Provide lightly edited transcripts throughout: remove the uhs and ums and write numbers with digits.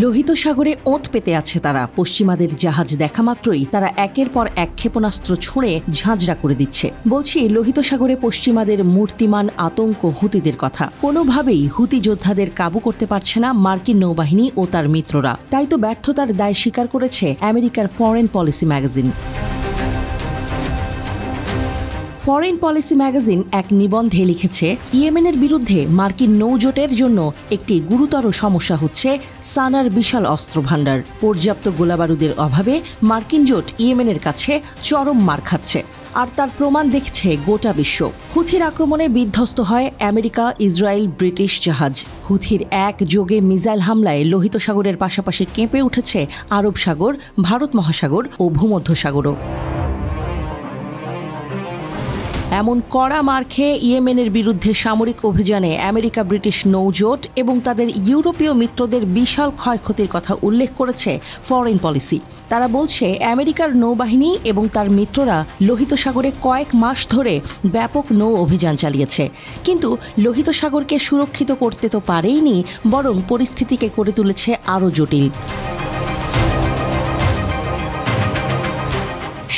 লোহিত সাগরে ওঁত পেতে আছে তারা। পশ্চিমাদের জাহাজ দেখা মাত্রই তারা একের পর এক ক্ষেপণাস্ত্র ছুঁড়ে ঝাঁঝরা করে দিচ্ছে। বলছি লোহিত সাগরে পশ্চিমাদের মূর্তিমান আতঙ্ক হুতিদের কথা। কোনোভাবেই হুতি যোদ্ধাদের কাবু করতে পারছে না মার্কিন নৌবাহিনী ও তার মিত্ররা। তাই তো ব্যর্থতার দায় স্বীকার করেছে আমেরিকার foreign policy magazine. Foreign policy magazine এক নিবন্ধে লিখেছে, ইয়েমেনের বিরুদ্ধে মার্কিন নৌজোটের জন্য একটি গুরুতর সমস্যা হচ্ছে সানার বিশাল অস্ত্রভাণ্ডার। পর্যাপ্ত গোলাবারুদের অভাবে মার্কিন জোট ইয়েমেনের কাছে চরম মার খাচ্ছে, আর তার প্রমাণ দেখছে গোটা বিশ্ব। হুথির আক্রমণে বিধ্বস্ত হয় আমেরিকা, ইসরায়েল, ব্রিটিশ জাহাজ। হুথির একযোগে মিসাইল হামলায় লোহিত সাগরের পাশাপাশি কেঁপে উঠেছে আরব সাগর, ভারত মহাসাগর ও ভূমধ্যসাগরও। এমন কড়া মার খেয়ে ইয়েমেনের বিরুদ্ধে সামরিক অভিযানে আমেরিকা, ব্রিটিশ নৌজোট এবং তাদের ইউরোপীয় মিত্রদের বিশাল ক্ষয়ক্ষতির কথা উল্লেখ করেছে ফরেন পলিসি। তারা বলছে, আমেরিকার নৌবাহিনী এবং তার মিত্ররা লোহিত সাগরে কয়েক মাস ধরে ব্যাপক নৌ অভিযান চালিয়েছে, কিন্তু লোহিত সাগরকে সুরক্ষিত করতে তো পারেইনি, বরং পরিস্থিতিকে করে তুলেছে আরও জটিল।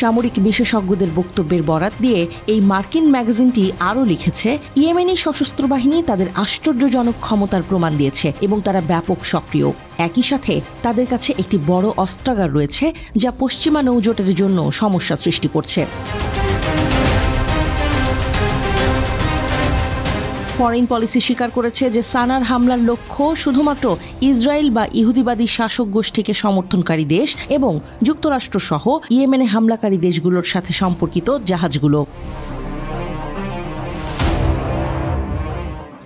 সামরিক বিশেষজ্ঞদের বক্তব্যের বরাত দিয়ে এই মার্কিন ম্যাগাজিনটি আরও লিখেছে, ইয়েমেনি সশস্ত্র বাহিনী তাদের আশ্চর্যজনক ক্ষমতার প্রমাণ দিয়েছে এবং তারা ব্যাপক সক্রিয়। একই সাথে তাদের কাছে একটি বড় অস্ত্রাগার রয়েছে, যা পশ্চিমা নৌজোটের জন্য সমস্যা সৃষ্টি করছে। ফরেন পলিসি স্বীকার করেছে যে সানার হামলার লক্ষ্য শুধুমাত্র ইসরায়েল বা ইহুদিবাদী শাসক গোষ্ঠীকে সমর্থনকারী দেশ এবং যুক্তরাষ্ট্র সহ ইয়েমেনে হামলাকারী দেশগুলোর সাথে সম্পর্কিত জাহাজগুলো।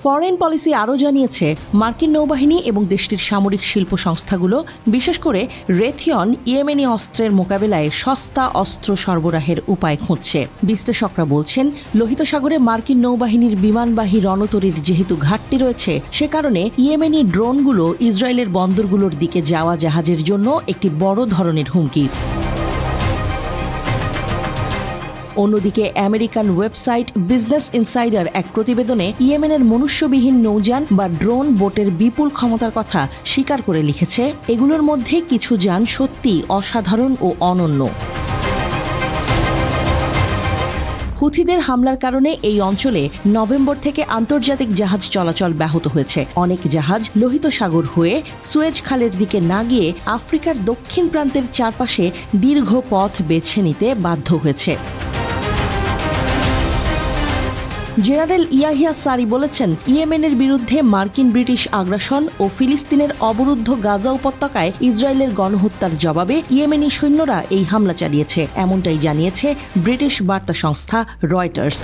ফরেন পলিসি আরও জানিয়েছে, মার্কিন নৌবাহিনী এবং দেশটির সামরিক শিল্প সংস্থাগুলো, বিশেষ করে রেথিয়ন, ইয়েমেনি অস্ত্রের মোকাবেলায় সস্তা অস্ত্র সরবরাহের উপায় খুঁজছে। বিশ্লেষকরা বলছেন, লোহিত সাগরে মার্কিন নৌবাহিনীর বিমানবাহী রণতরীর যেহেতু ঘাটতি রয়েছে, সে কারণে ইয়েমেনি ড্রোনগুলো ইসরায়েলের বন্দরগুলোর দিকে যাওয়া জাহাজের জন্য একটি বড় ধরনের হুমকি। অন্যদিকে আমেরিকান ওয়েবসাইট বিজনেস ইনসাইডার এক প্রতিবেদনে ইয়েমেনের মনুষ্যবিহীন নৌযান বা ড্রোন বোটের বিপুল ক্ষমতার কথা স্বীকার করে লিখেছে, এগুলোর মধ্যে কিছু যান সত্যি অসাধারণ ও অনন্য। হুথিদের হামলার কারণে এই অঞ্চলে নভেম্বর থেকে আন্তর্জাতিক জাহাজ চলাচল ব্যাহত হয়েছে। অনেক জাহাজ লোহিত সাগর হয়ে সুয়েজ খালের দিকে না গিয়ে আফ্রিকার দক্ষিণ প্রান্তের চারপাশে দীর্ঘ পথ বেছে নিতে বাধ্য হয়েছে। জেনারেল ইয়াহিয়া সারি বলেছেন, ইয়েমেনের বিরুদ্ধে মার্কিন ব্রিটিশ আগ্রাসন ও ফিলিস্তিনের অবরুদ্ধ গাজা উপত্যকায় ইসরায়েলের গণহত্যার জবাবে ইয়েমেনি সৈন্যরা এই হামলা চালিয়েছে, এমনটাই জানিয়েছে ব্রিটিশ বার্তা সংস্থা রয়টার্স।